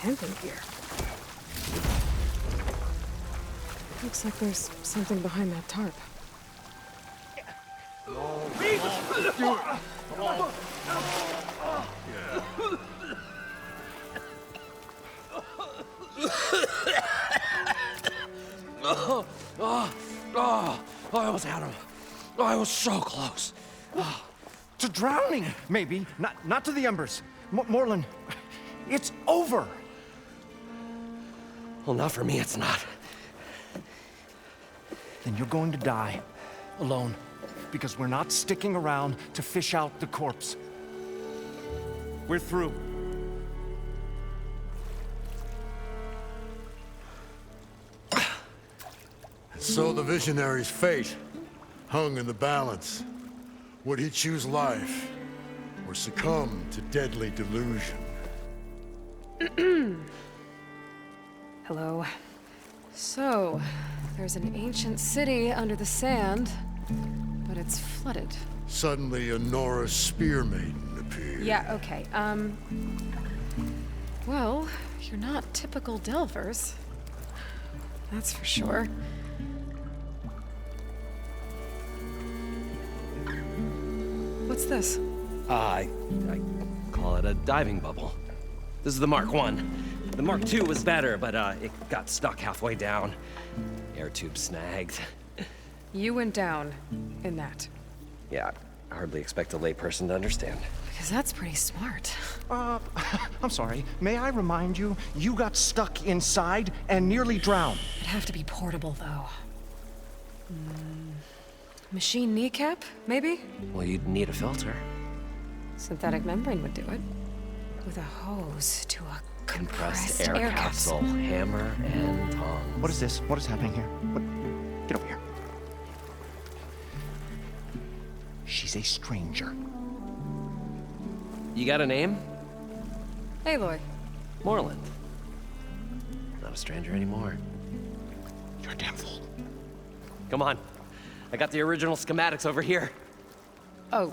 camping gear. Looks like there's something behind that tarp. I almost had him. I was so close. To drowning, maybe. Not to the embers. Morlund, it's over. Well, not for me, it's not. Then you're going to die. Alone. Because we're not sticking around to fish out the corpse. We're through. So the visionary's fate hung in the balance. Would he choose life or succumb to deadly delusion? Hello. So, there's an ancient city under the sand, but it's flooded. Suddenly, a Norse spear maiden appeared. Yeah, okay. Well, you're not typical Delvers. That's for sure. What's this? I call it a diving bubble. This is the Mark I. The Mark II was better, but it got stuck halfway down. Air tube snagged. You went down in that. Yeah, I hardly expect a layperson to understand. Because that's pretty smart. I'm sorry. May I remind you, you got stuck inside and nearly drowned. It'd have to be portable, though. Machine kneecap, maybe? Well, you'd need a filter. Synthetic membrane would do it. With a hose to a Compressed air capsule, hammer and tongs. What is this? What is happening here? What? Get over here. She's a stranger. You got a name? Aloy. Morlund. Not a stranger anymore. You're a damn fool. Come on. I got the original schematics over here. Oh,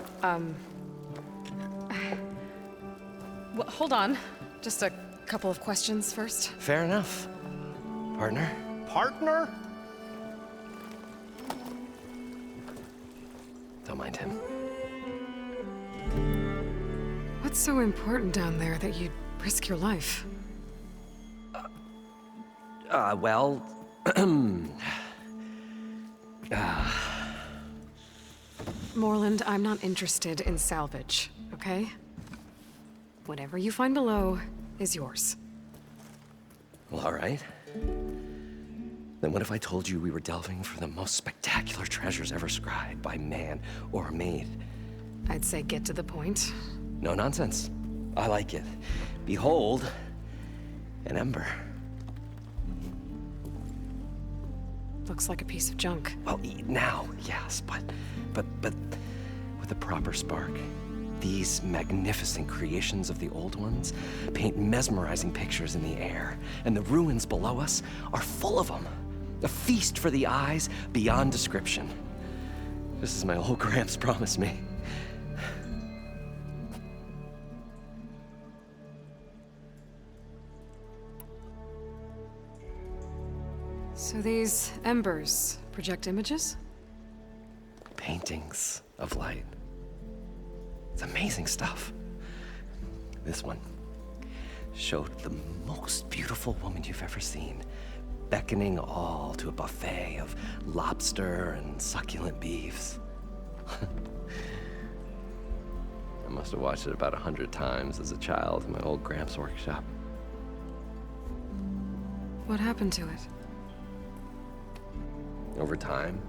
well, hold on. Just a couple of questions first. Fair enough. Partner? Partner? Don't mind him. What's so important down there that you'd risk your life? Well... Morlund, I'm not interested in salvage, okay? Whatever you find below is yours. Well, all right. Then what if I told you we were delving for the most spectacular treasures ever scribed by man or maid? I'd say get to the point. No nonsense. I like it. Behold, an ember. Looks like a piece of junk. Well, now, yes, but with a proper spark. These magnificent creations of the old ones paint mesmerizing pictures in the air, and the ruins below us are full of them. A feast for the eyes beyond description. Just as my old Gramps promised me. So these embers project images? Paintings of light. It's amazing stuff. This one showed the most beautiful woman you've ever seen, beckoning all to a buffet of lobster and succulent beefs. I must have watched it about 100 times as a child in my old Gramps workshop. What happened to it? Over time,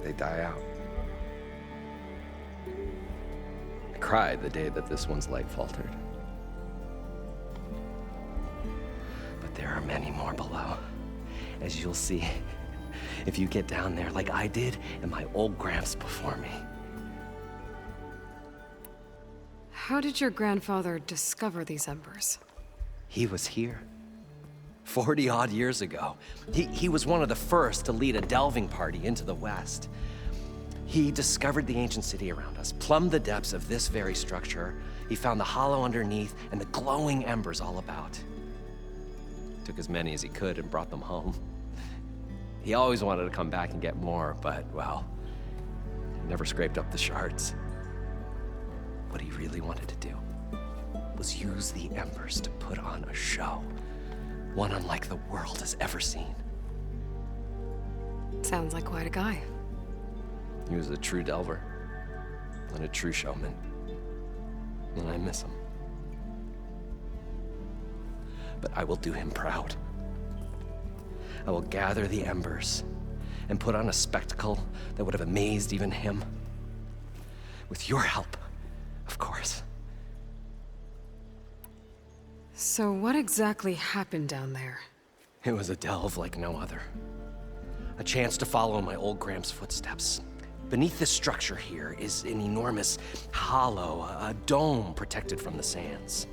they die out. I cried the day that this one's light faltered. But there are many more below, as you'll see if you get down there like I did and my old Gramps before me. How did your grandfather discover these embers? He was here 40-odd years ago. He was one of the first to lead a delving party into the West. He discovered the ancient city around us, plumbed the depths of this very structure. He found the hollow underneath and the glowing embers all about. took as many as he could and brought them home. He always wanted to come back and get more, but, well, never scraped up the shards. What he really wanted to do was use the embers to put on a show, one unlike the world has ever seen. Sounds like quite a guy. He was a true delver, and a true showman, and I miss him. But I will do him proud. I will gather the embers and put on a spectacle that would have amazed even him. With your help, of course. So what exactly happened down there? It was a delve like no other. A chance to follow in my old Gramps' footsteps. Beneath this structure here is an enormous hollow, a dome protected from the sands.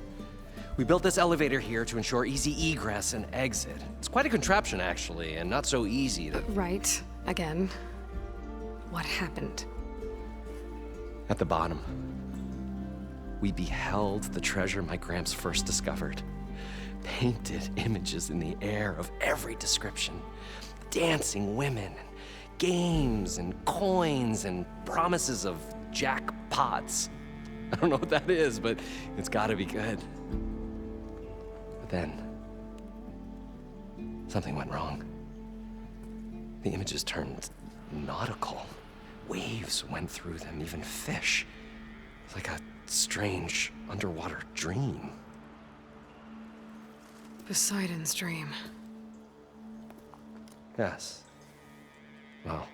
We built this elevator here to ensure easy egress and exit. It's quite a contraption, actually, and not so easy to... Right. Again. What happened? At the bottom, we beheld the treasure my Gramps first discovered. Painted images in the air of every description. Dancing women, and games, and coins, and promises of jackpots. I don't know what that is, but it's gotta be good. But then, something went wrong. The images turned nautical. Waves went through them, even fish. It's like a strange underwater dream. Poseidon's dream. Yes. Well,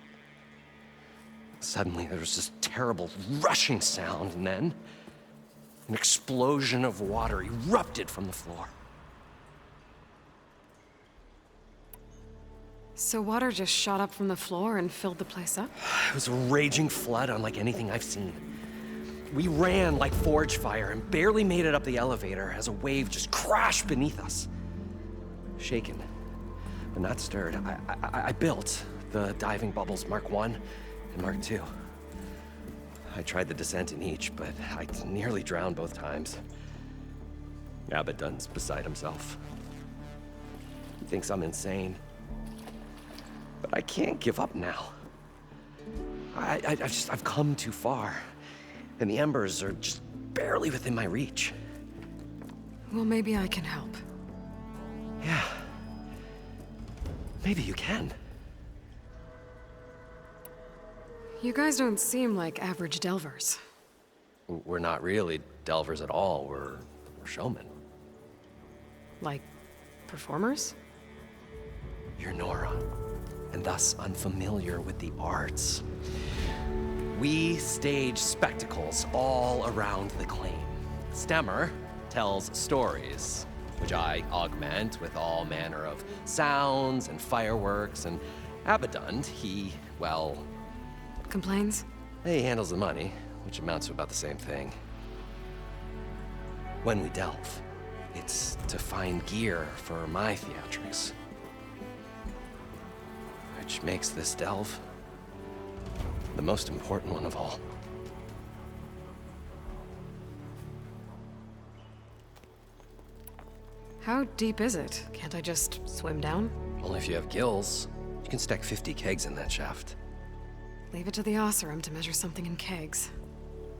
suddenly there was this terrible rushing sound, and then an explosion of water erupted from the floor. So water just shot up from the floor and filled the place up? It was a raging flood unlike anything I've seen. We ran like forge fire and barely made it up the elevator as a wave just crashed beneath us. Shaken, but not stirred, I built the diving bubbles Mark I and Mark II. I tried the descent in each, but I nearly drowned both times. Abaddon's beside himself. He thinks I'm insane. But I can't give up now. I've come too far. And the embers are just barely within my reach. Well, maybe I can help. Yeah. Maybe you can. You guys don't seem like average delvers. We're not really delvers at all. We're showmen. Like, performers? You're Nora, and thus unfamiliar with the arts. We stage spectacles all around the claim. Stemmer tells stories, which I augment with all manner of sounds and fireworks, and Abaddon, he, well... Complains? He handles the money, which amounts to about the same thing. When we delve, it's to find gear for my theatrics. Which makes this delve the most important one of all. How deep is it? Can't I just swim down? Only if you have gills. You can stack 50 kegs in that shaft. Leave it to the Oseram to measure something in kegs.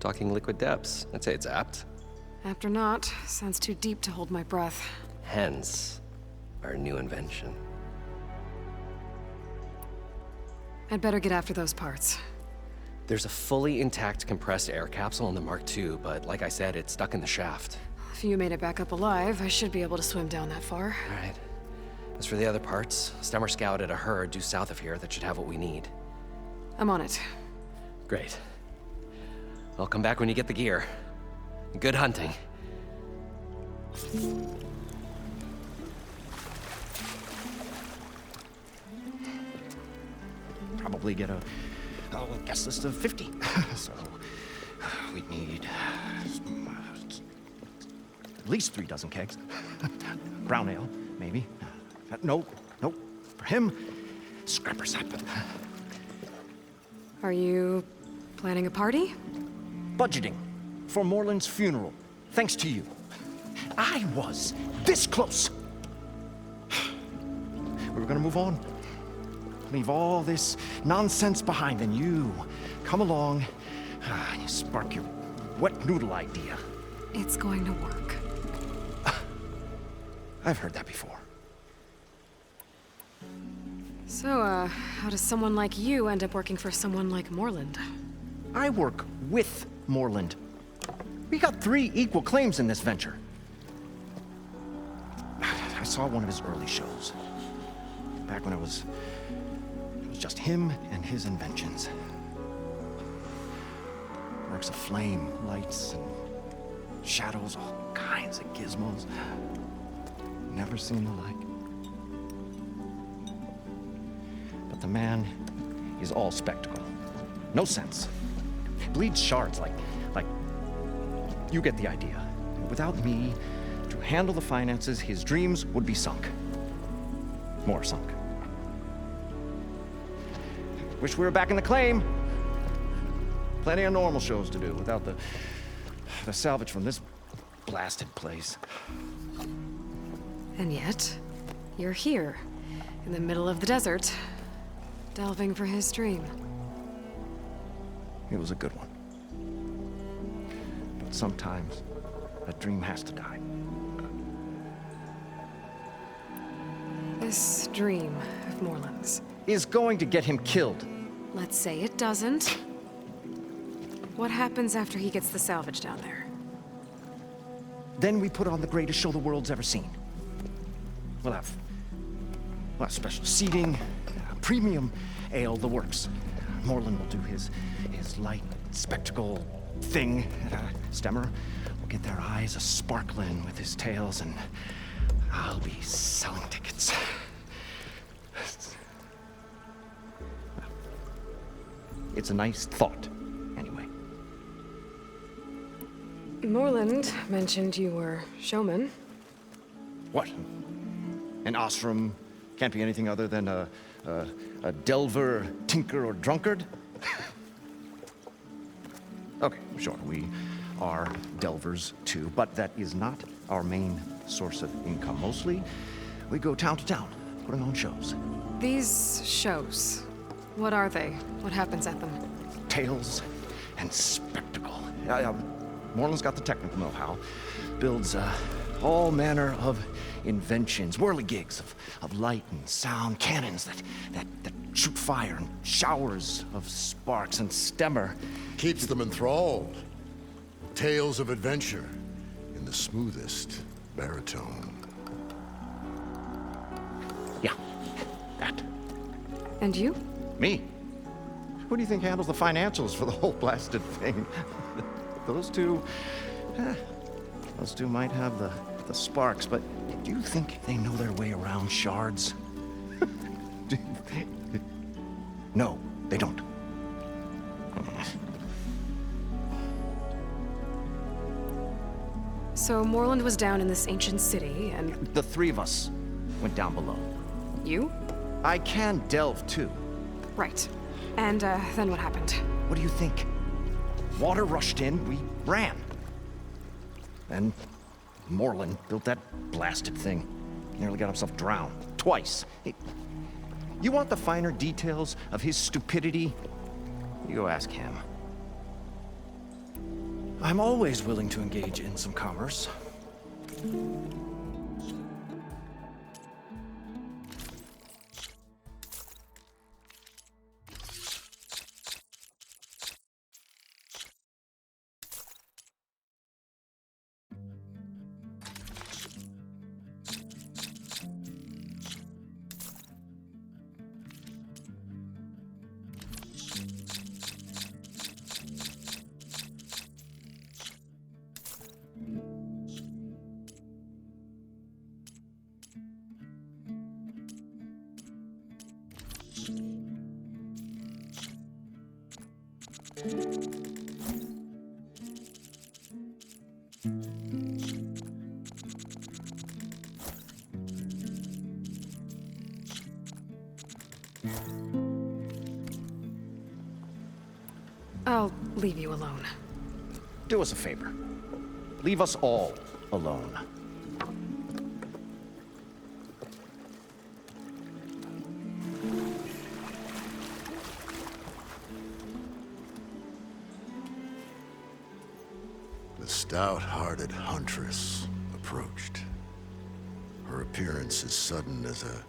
Talking liquid depths, I'd say it's apt. After not, sounds too deep to hold my breath. Hence, our new invention. I'd better get after those parts. There's a fully intact compressed air capsule in the Mark II, but like I said, it's stuck in the shaft. If you made it back up alive, I should be able to swim down that far. All right. As for the other parts, Stemmer scouted a herd due south of here that should have what we need. I'm on it. Great. I'll come back when you get the gear. Good hunting. Probably get a guest list of 50. So we'd need at least 3 dozen kegs. Brown ale, maybe. No. For him, scrapper sap. Are you planning a party? Budgeting for Morland's funeral, thanks to you. I was this close. were gonna move on. Leave all this nonsense behind, and you come along, and you spark your wet noodle idea. It's going to work. I've heard that before. So, how does someone like you end up working for someone like Morland? I work with Morland. We got 3 equal claims in this venture. I saw one of his early shows. Back when it was just him and his inventions. Works of flame, lights, and shadows, all kinds of gizmos. Never seen the like. But the man is all spectacle. No sense. Bleeds shards like you get the idea. Without me to handle the finances, his dreams would be sunk. More sunk. Wish we were back in the claim. Plenty of normal shows to do without the salvage from this blasted place. And yet, you're here, in the middle of the desert, delving for his dream. It was a good one. But sometimes, that dream has to die. This dream of Morland's. Is going to get him killed. Let's say it doesn't. What happens after he gets the salvage down there? Then we put on the greatest show the world's ever seen. We'll have special seating, premium ale, the works. Morland will do his light spectacle thing. Stemmer will get their eyes a-sparkling with his tales, and I'll be selling tickets. It's a nice thought, anyway. Morland mentioned you were showman. What? An Osram can't be anything other than a delver, tinker, or drunkard? Okay, sure, we are delvers too, but that is not our main source of income. Mostly, we go town to town, putting on shows. These shows, what are they? What happens at them? Tales and spectacle. Morland's got the technical know-how. Builds all manner of inventions, whirligigs of light and sound, cannons that shoot fire, and showers of sparks, and Stemmer Keeps them enthralled. Tales of adventure in the smoothest baritone. Yeah, that. And you? Me? Who do you think handles the financials for the whole blasted thing? Those two might have the sparks, but do you think they know their way around shards? No, they don't. So Morland was down in this ancient city, and The 3 of us went down below. you? I can delve too. Right. And then what happened? What do you think? Water rushed in, we ran. Then Morland built that blasted thing. Nearly got himself drowned. Twice. Hey, you want the finer details of his stupidity? You go ask him. I'm always willing to engage in some commerce. I'll leave you alone. Do us a favor. Leave us all alone. The stout-hearted huntress approached. Her appearance as sudden as a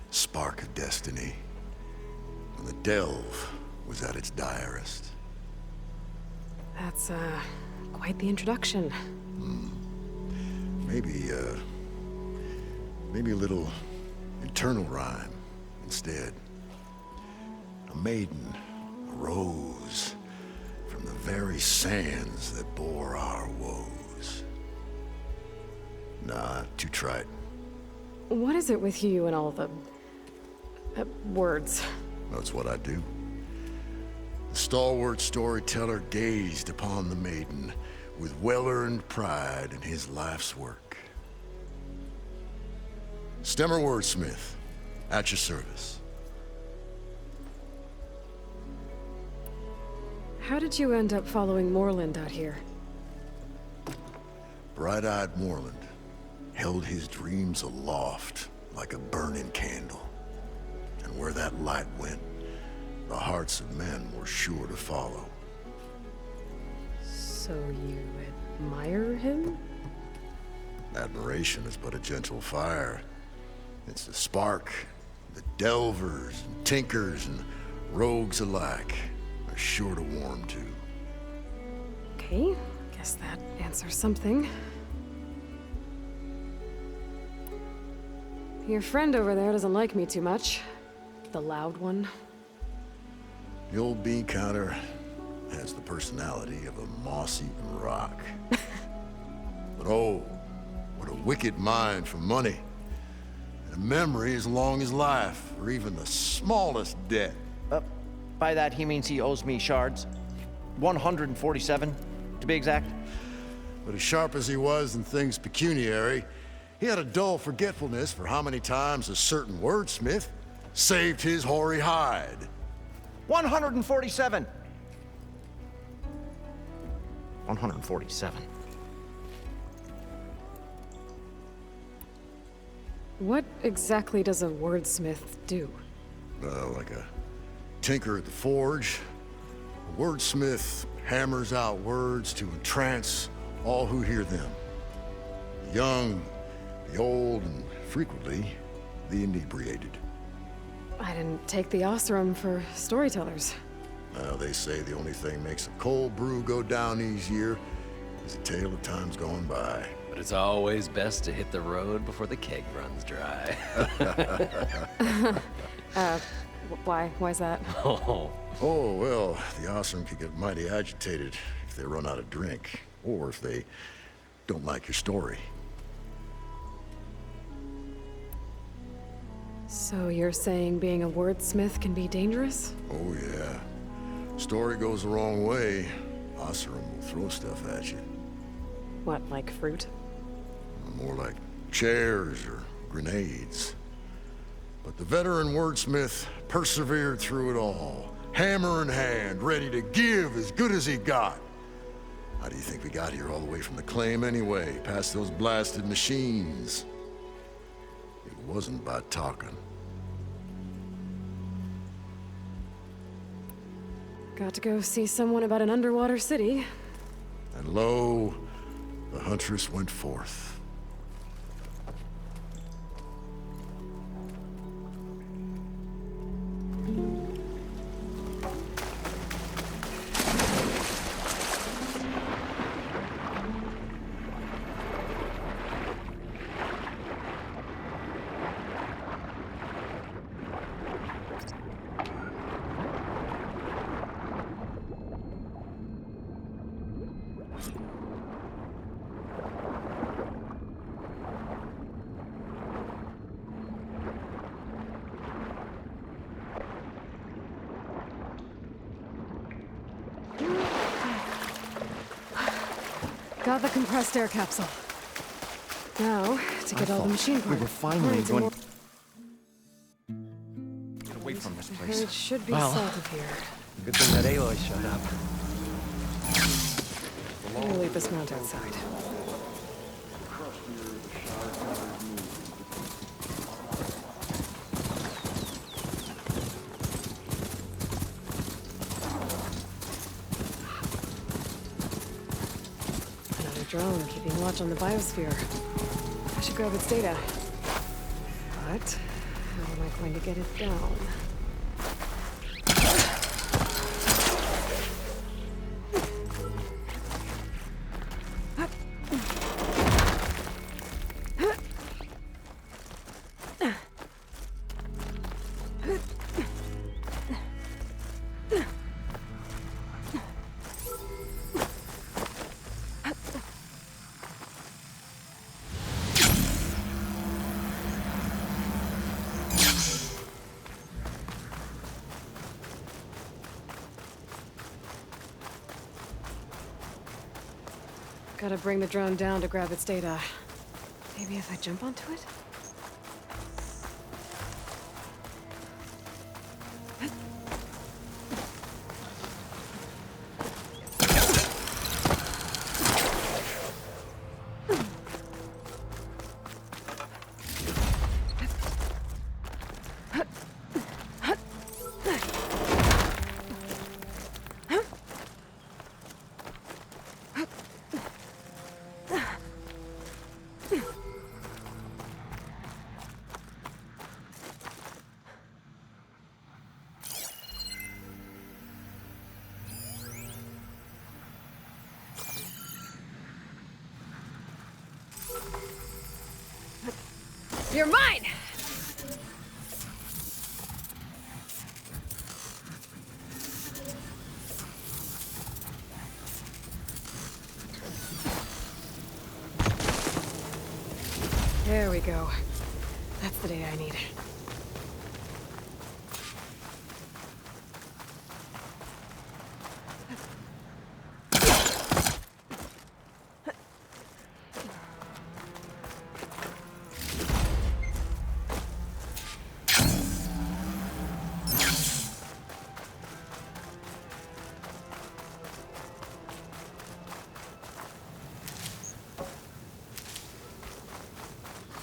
spark of destiny, when the delve was at its direst. That's, quite the introduction. Maybe a little internal rhyme instead. A maiden arose from the very sands that bore our woes. Nah, too trite. What is it with you and all the... words? That's what I do. The stalwart storyteller gazed upon the maiden with well-earned pride in his life's work. Stemmer Wordsmith, at your service. How did you end up following Moreland out here? Bright-eyed Moreland held his dreams aloft like a burning candle. And where that light went, the hearts of men were sure to follow. So you admire him? Admiration is but a gentle fire. It's a spark that delvers and tinkers and rogues alike are sure to warm to. Okay, guess that answers something. Your friend over there doesn't like me too much. The loud one. The old bean counter has the personality of a moss-eaten rock. But oh, what a wicked mind for money. And a memory as long as life, or even the smallest debt. By that, he means he owes me shards. 147, to be exact. But as sharp as he was in things pecuniary, he had a dull forgetfulness for how many times a certain wordsmith saved his hoary hide. 147! 147. What exactly does a wordsmith do? Like a tinker at the forge, a wordsmith hammers out words to entrance all who hear them. The young, the old, and frequently, the inebriated. I didn't take the Osram for storytellers. They say the only thing makes a cold brew go down easier is a tale of times gone by. But it's always best to hit the road before the keg runs dry. Why's that? Oh, Well, the Osram could get mighty agitated if they run out of drink, or if they don't like your story. So you're saying being a wordsmith can be dangerous? Oh, yeah. Story goes the wrong way, Osram will throw stuff at you. What, like fruit? More like chairs or grenades. But the veteran wordsmith persevered through it all, hammer in hand, ready to give as good as he got. How do you think we got here all the way from the claim anyway, past those blasted machines? It wasn't by talking. Got to go see someone about an underwater city. And lo, the huntress went forth. Got the compressed air capsule. Now, to get all the machine parts. We were finally Right, going... more- Get away from this It place. should be Well. salted here. Good thing that Aloy showed up. We'll leave this mount outside. drone keeping watch on the biosphere. I should grab its data. But how am I going to get it down? Gotta bring the drone down to grab its data. Maybe if I jump onto it? You're mine! There we go. That's the data I need.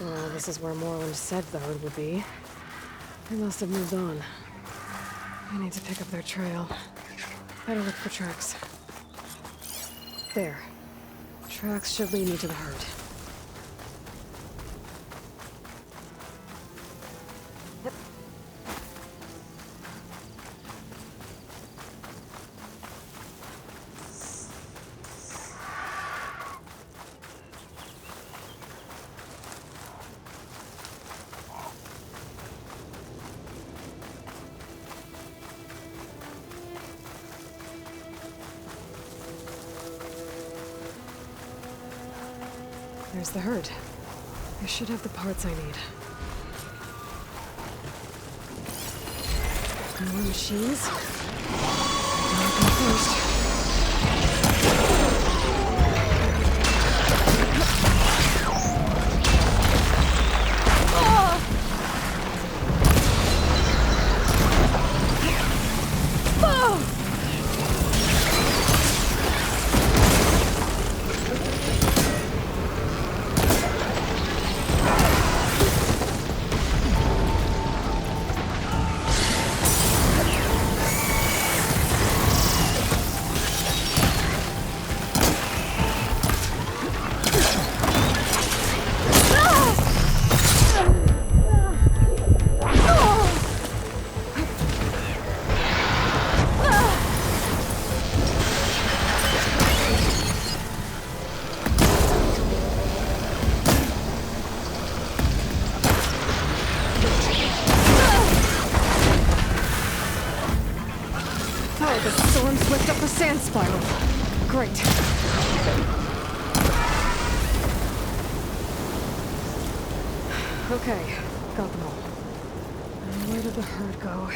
Well, this is where Moreland said the herd would be. They must have moved on. I need to pick up their trail. Better look for tracks. There. Tracks should lead me to the herd. There's the herd. I should have the parts I need. More machines? I'll go first. The storm's whipped up a sand spiral. Great. Okay, got them all. And where did the herd go?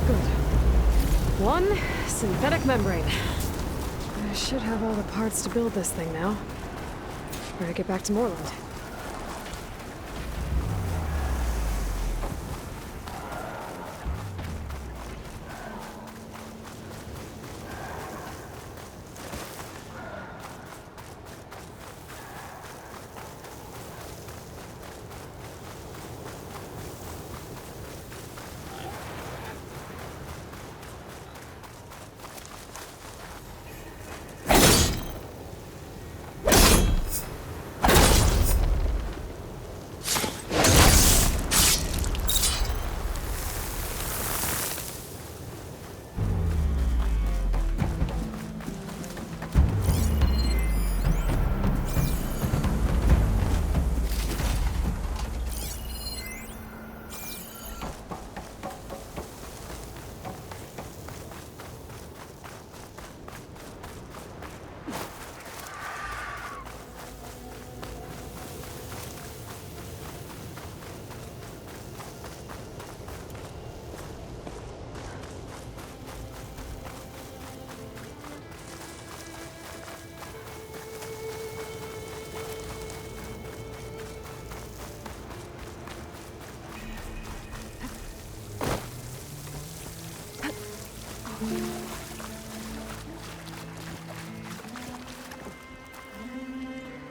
Good. One synthetic membrane. I should have all the parts to build this thing now. Better get back to Moreland.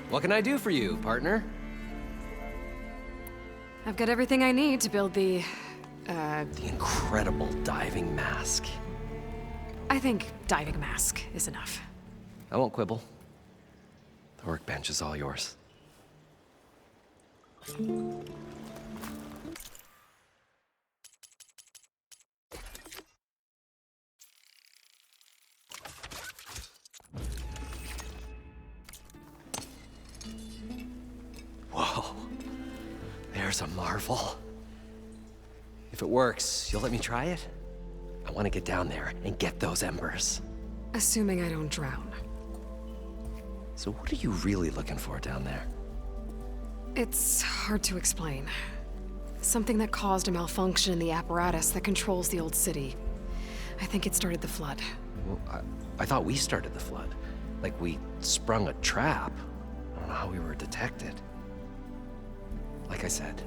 What can I do for you, partner? I've got everything I need to build the incredible diving mask. I think diving mask is enough. I won't quibble. The workbench is all yours. Whoa. There's a marvel. If it works, you'll let me try it? I want to get down there and get those embers. Assuming I don't drown. So what are you really looking for down there? It's hard to explain. Something that caused a malfunction in the apparatus that controls the old city. I think it started the flood. Well, I thought we started the flood. Like we sprung a trap. I don't know how we were detected. Like I said,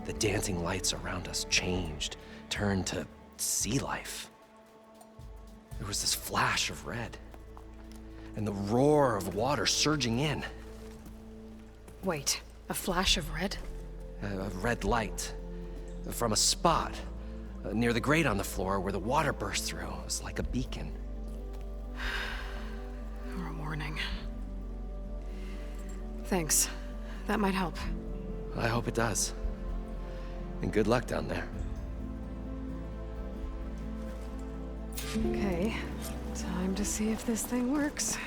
the dancing lights around us changed, turned to sea life. There was this flash of red, and the roar of water surging in. Wait, a flash of red? A red light from a spot near the grate on the floor where the water burst through. It was like a beacon. Or a warning. Thanks. That might help. I hope it does. And good luck down there. Okay, time to see if this thing works.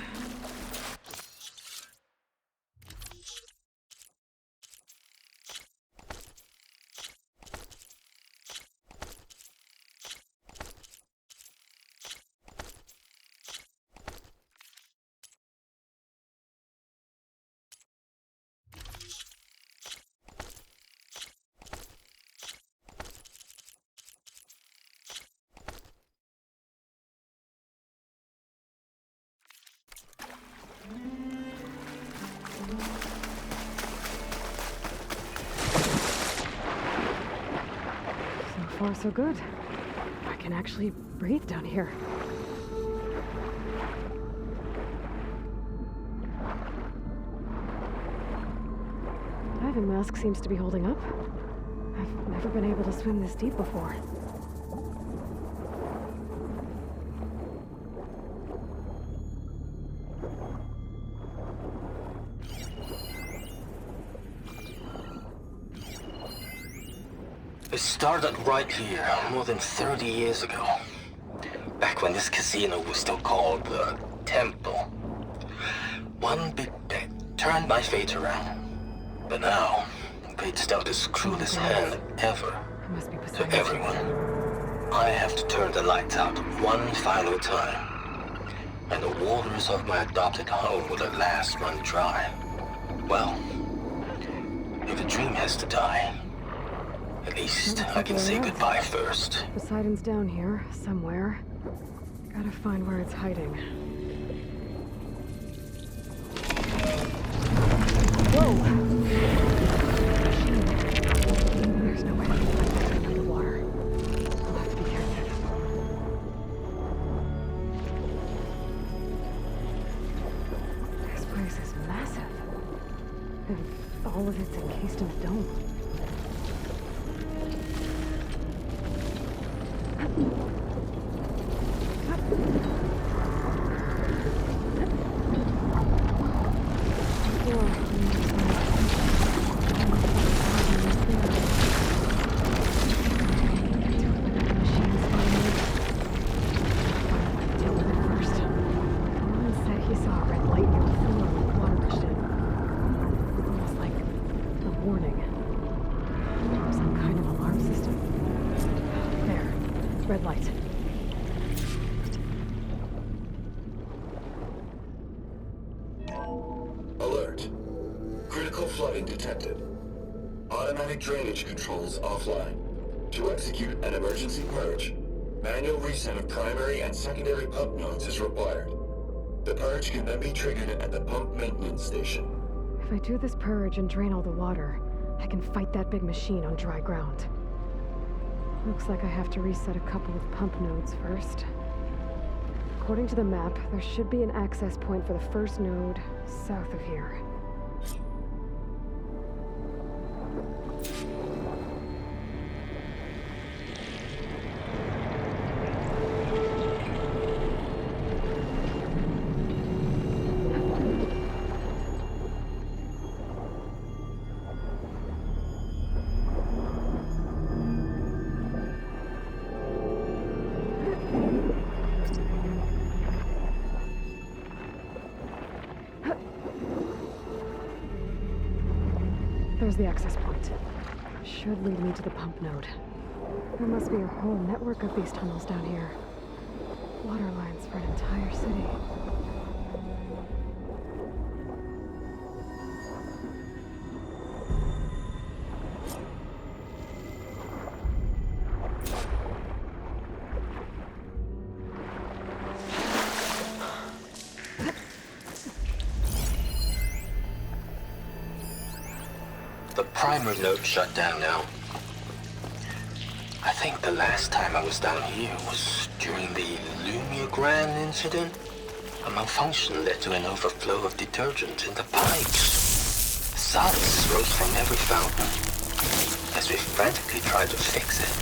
So far, so good. I can actually breathe down here. Diving mask seems to be holding up. I've never been able to swim this deep before. It started right here, more than 30 years ago. Back when this casino was still called the Temple. One big bet turned my fate around. But now, fate's dealt his cruelest hand ever I must be to beside everyone. I have to turn the lights out one final time. And the waters of my adopted home will at last run dry. Well, if a dream has to die, At least I can say goodbye first. Poseidon's down here, somewhere. Gotta find where it's hiding. Whoa! There's no way I can find it underwater. I'll have to be careful. This place is massive. And all of it's encased in a dome. Red light. Alert. Critical flooding detected. Automatic drainage controls offline. To execute an emergency purge, manual reset of primary and secondary pump nodes is required. The purge can then be triggered at the pump maintenance station. If I do this purge and drain all the water, I can fight that big machine on dry ground. Looks like I have to reset a couple of pump nodes first. According to the map, there should be an access point for the first node south of here. There's the access point. Should lead me to the pump node. There must be a whole network of these tunnels down here. Water lines for an entire city. The primer node shut down now. I think the last time I was down here was during the Lumiogran incident. A malfunction led to an overflow of detergent in the pipes. Suds rose from every fountain as we frantically tried to fix it.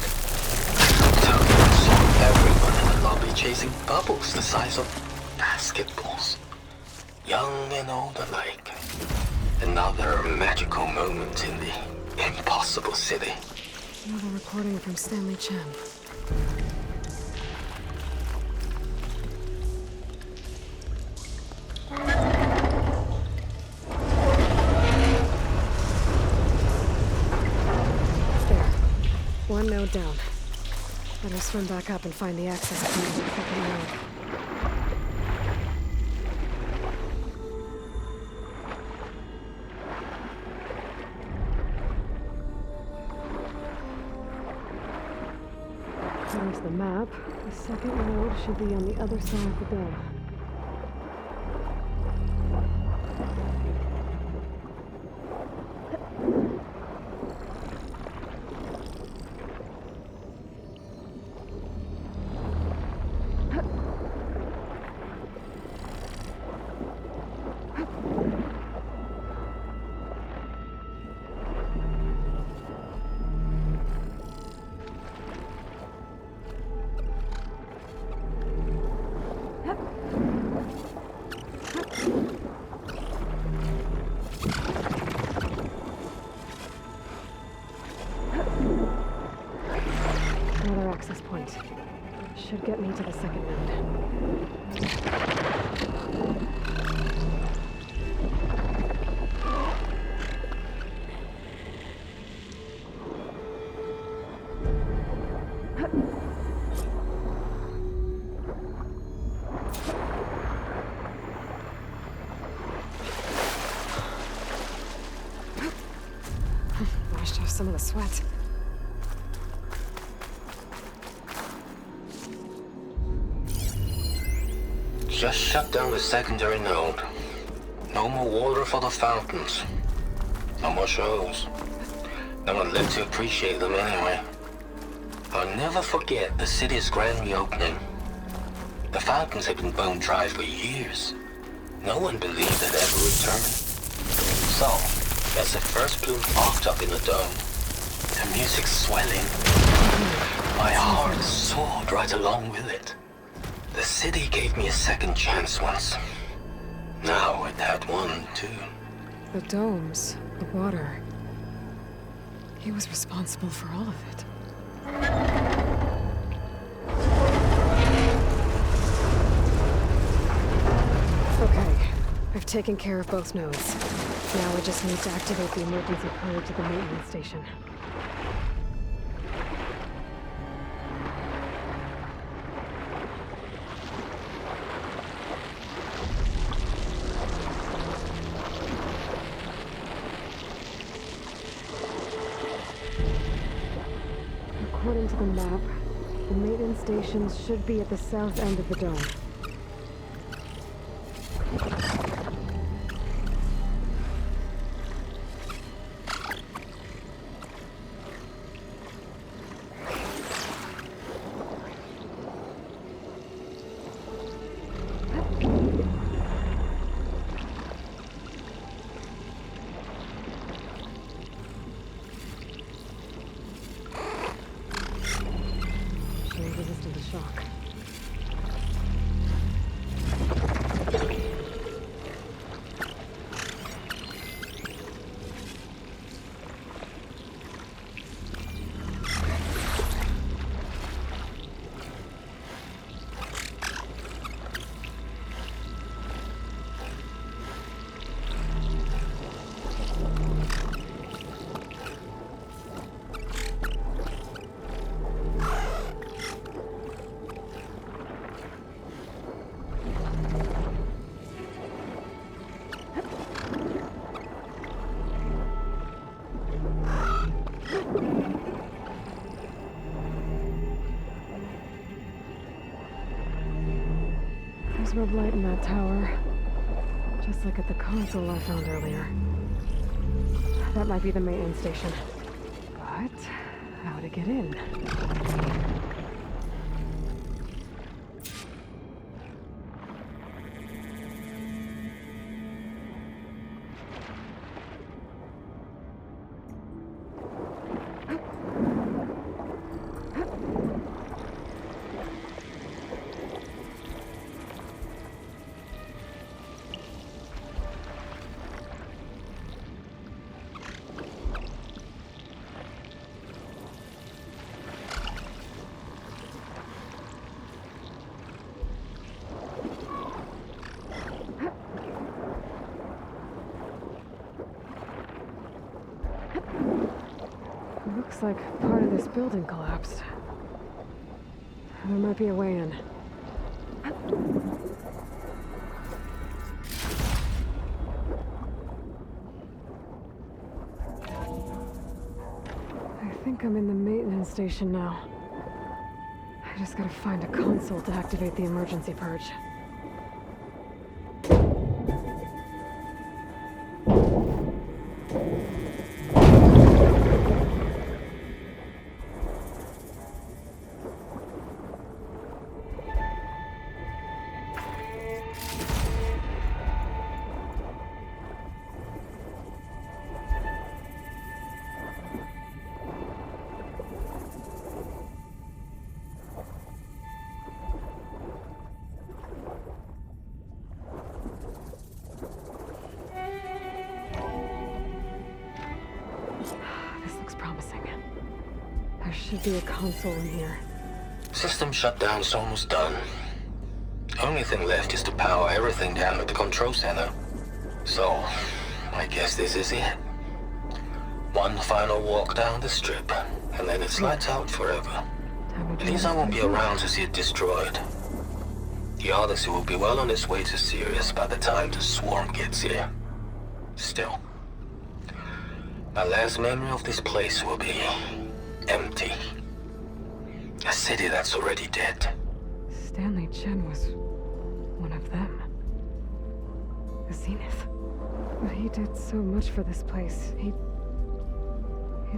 I saw everyone in the lobby chasing bubbles the size of basketballs. Young and old alike. Another magical moment in the impossible city. Another recording from Stanley Chen. There. One node down. Better swim back up and find the access point to the second node. There's the map. The second node should be on the other side of the dome. Another access point. Should get me to the second node. Washed off some of the sweat. just shut down the secondary node. No more water for the fountains. No more shows. No one lived to appreciate them anyway. I'll never forget the city's grand reopening. The fountains had been bone dry for years. No one believed they'd ever return. So, as the first plume puffed up in the dome, the music swelling, my heart soared right along with it. The city gave me a second chance once. Now it had one, too. The domes, the water. He was responsible for all of it. Okay, I've taken care of both nodes. Now I just need to activate the emergency purge at the maintenance station. According to the map, the maintenance stations should be at the south end of the dome. Resistant to shock. There's red light in that tower. Just like at the console I found earlier. That might be the maintenance station. But how to get in? Looks like part of this building collapsed. There might be a way in. I think I'm in the maintenance station now. I just gotta find a console to activate the emergency purge. There should be a console in here. System shutdown's almost done. Only thing left is to power everything down at the control center. So, I guess this is it. One final walk down the strip, and then it's lights out forever. At least I won't be around to see it destroyed. The Odyssey will be well on its way to Sirius by the time the swarm gets here. Still, my last memory of this place will be empty. A city that's already dead. Stanley Chen was one of them. Zenith. But he did so much for this place. He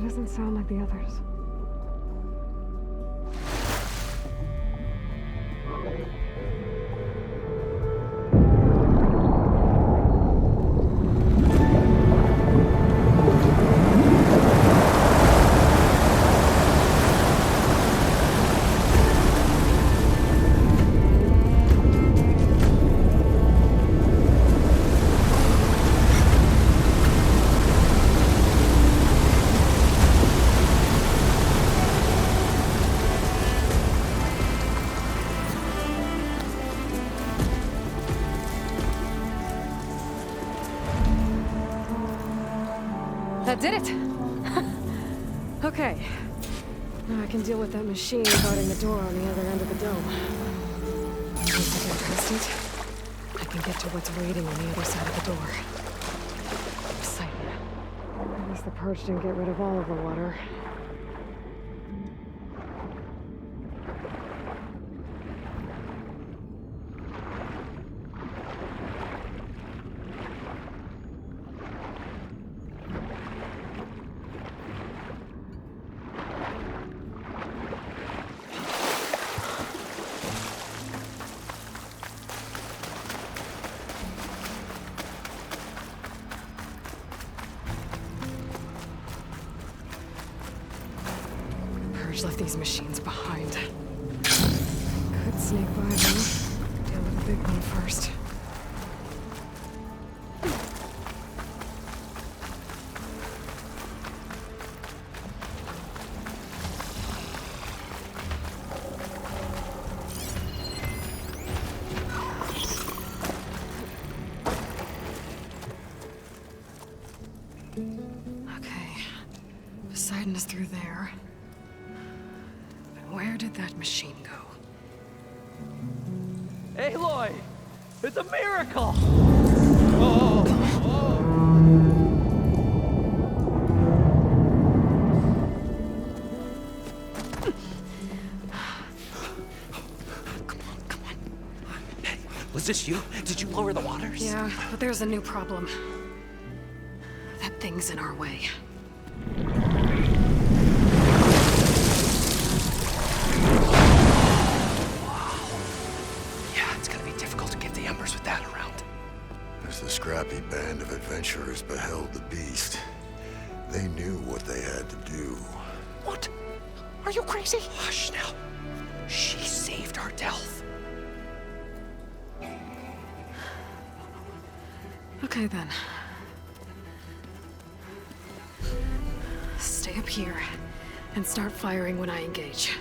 doesn't sound like the others. That did it! Okay. Now I can deal with that machine guarding the door on the other end of the dome. Once I get past it, I can get to what's waiting on the other side of the door. Poseidon. I guess the purge didn't get rid of all of the water. Left these machines behind. Could sneak by them. Deal with the big one first. Okay. Poseidon is through there. Where did that machine go? Aloy! It's a miracle! Come on. Hey, was this you? Did you lower the waters? Yeah, but there's a new problem. That thing's in our way. The scrappy band of adventurers beheld the beast. They knew what they had to do. What? Are you crazy? Hush now. She saved our Delph. Okay then. Stay up here and start firing when I engage.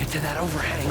To that overhang.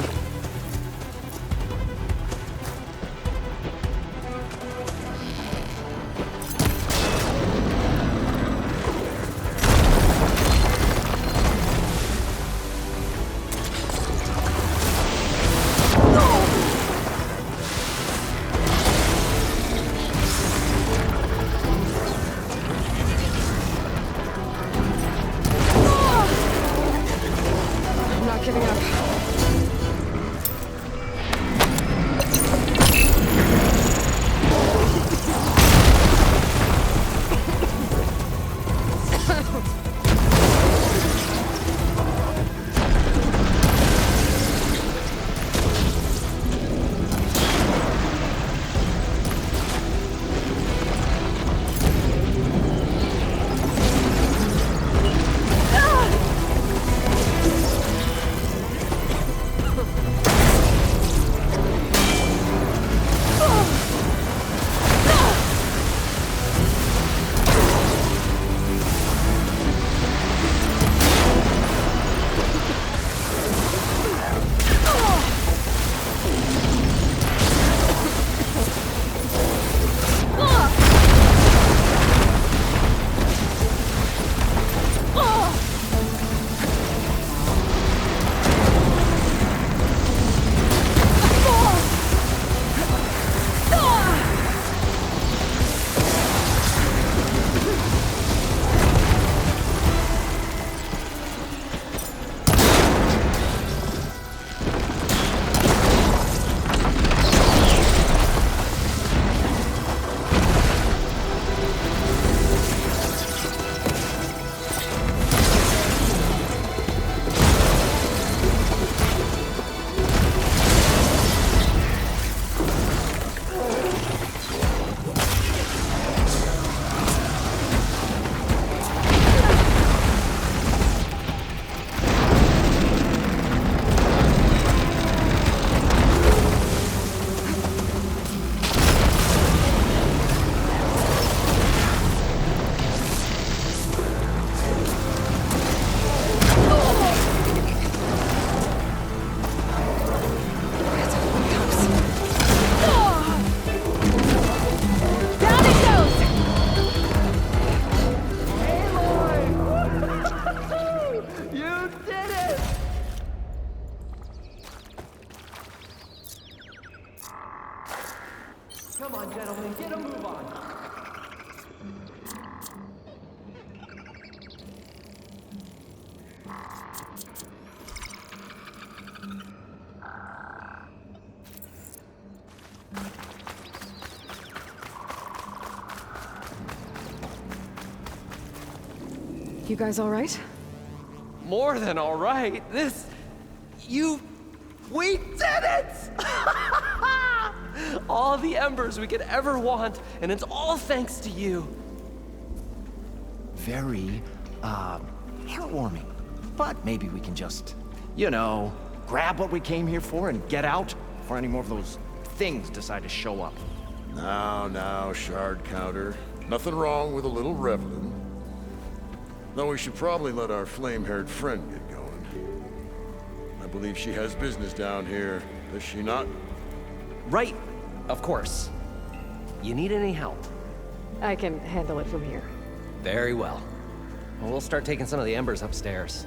Come on, gentlemen, get a move on. You guys all right? More than all right. We did it! All the embers we could ever want, and it's all thanks to you. Very, heartwarming. But maybe we can just, you know, grab what we came here for and get out before any more of those things decide to show up. Now, Shard Counter. Nothing wrong with a little reveling. Though we should probably let our flame-haired friend get going. I believe she has business down here, does she not? Right, of course. You need any help? I can handle it from here. Very well. Well, we'll start taking some of the embers upstairs.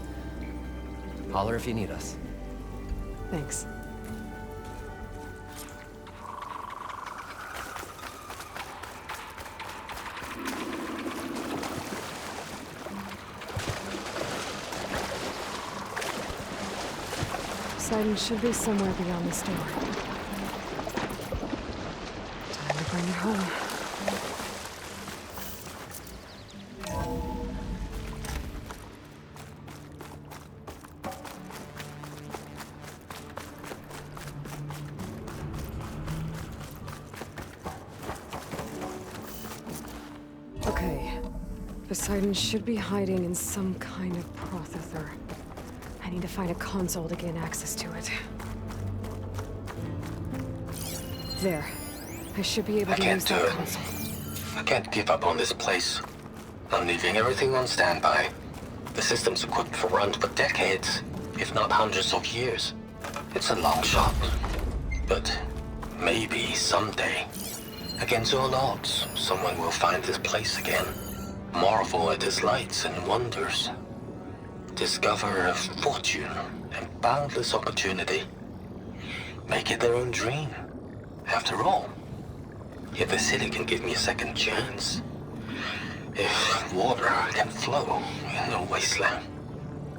Holler if you need us. Thanks. Poseidon should be somewhere beyond this door. Time to bring it home. Okay. Poseidon should be hiding in some kind of processor. I need to find a console to gain access to it. There. I should be able to use that console. I can't give up on this place. I'm leaving everything on standby. The system's equipped for runs for decades, if not hundreds of years. It's a long shot. But maybe someday, against all odds, someone will find this place again. Marvel at its lights and wonders. Discover a fortune and boundless opportunity. Make it their own dream. After all, if the city can give me a second chance, if water can flow in a wasteland,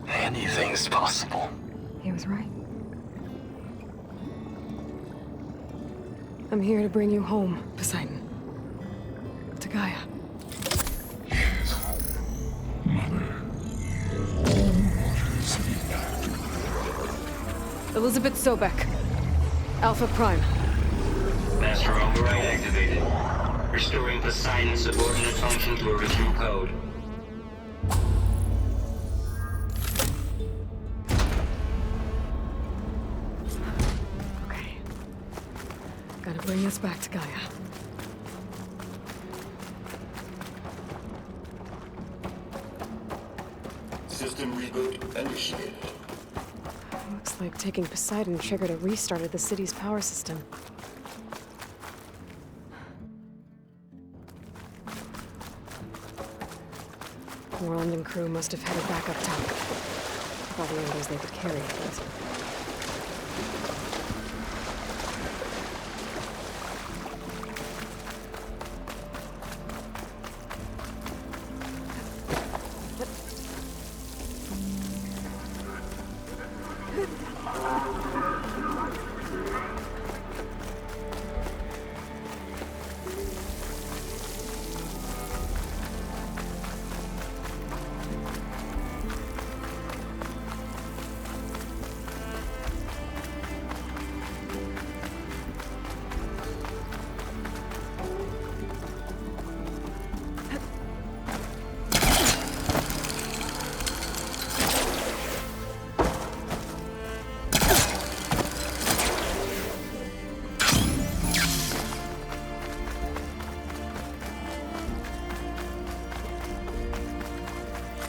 anything's possible. He was right. I'm here to bring you home, Poseidon. To Gaia. Elizabeth Sobek. Alpha Prime. Master override activated. Restoring Poseidon's subordinate function to original code. Okay. Gotta bring this back to Gaia. System reboot initiated. Looks like taking Poseidon triggered a restart of the city's power system. Moreland and crew must have headed back up top. With all the embers they could carry, at least.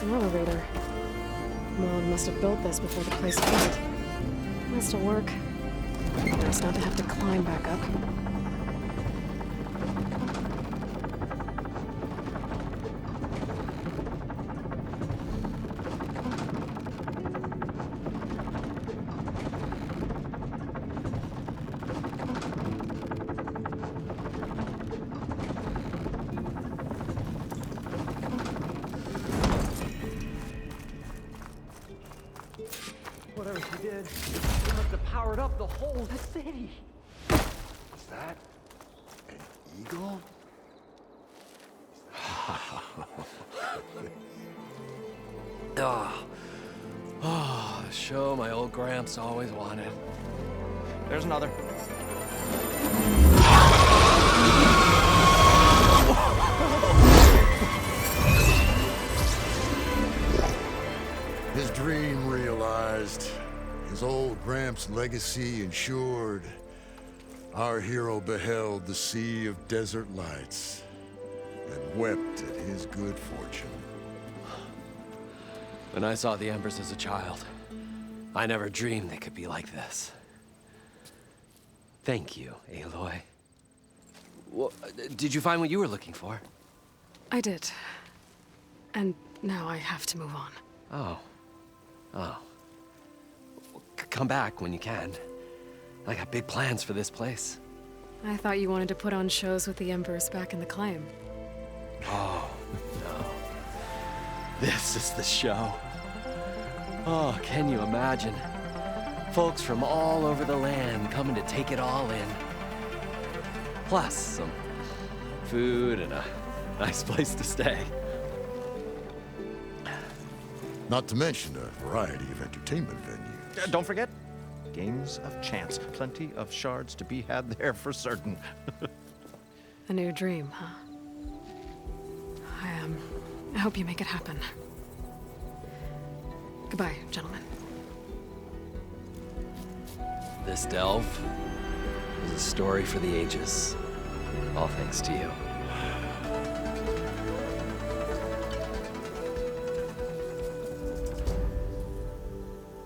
An elevator. Moreland must have built this before the place failed. Must still work. Nice not to have to climb back up. up the whole city. Is that an eagle? Oh, the show my old Gramps always wanted. There's another. His dream realized, his old Gramps' legacy ensured. Our hero beheld the sea of desert lights and wept at his good fortune. When I saw the Embers as a child, I never dreamed they could be like this. Thank you, Aloy. Well, did you find what you were looking for? I did. And now I have to move on. Oh. Oh. Come back when you can. I got big plans for this place. I thought you wanted to put on shows with the Embers back in the Claim. Oh, no. This is the show. Oh, can you imagine? Folks from all over the land coming to take it all in. Plus, some food and a nice place to stay. Not to mention a variety of entertainment venues. Don't forget, games of chance. Plenty of shards to be had there for certain. A new dream, huh? I hope you make it happen. Goodbye, gentlemen. This delve is a story for the ages. All thanks to you.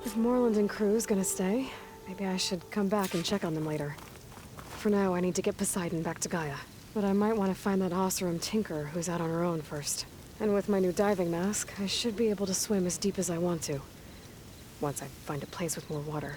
If Moreland and crew's gonna stay, maybe I should come back and check on them later. For now, I need to get Poseidon back to Gaia. But I might want to find that Oseram Tinker who's out on her own first. And with my new diving mask, I should be able to swim as deep as I want to. Once I find a place with more water.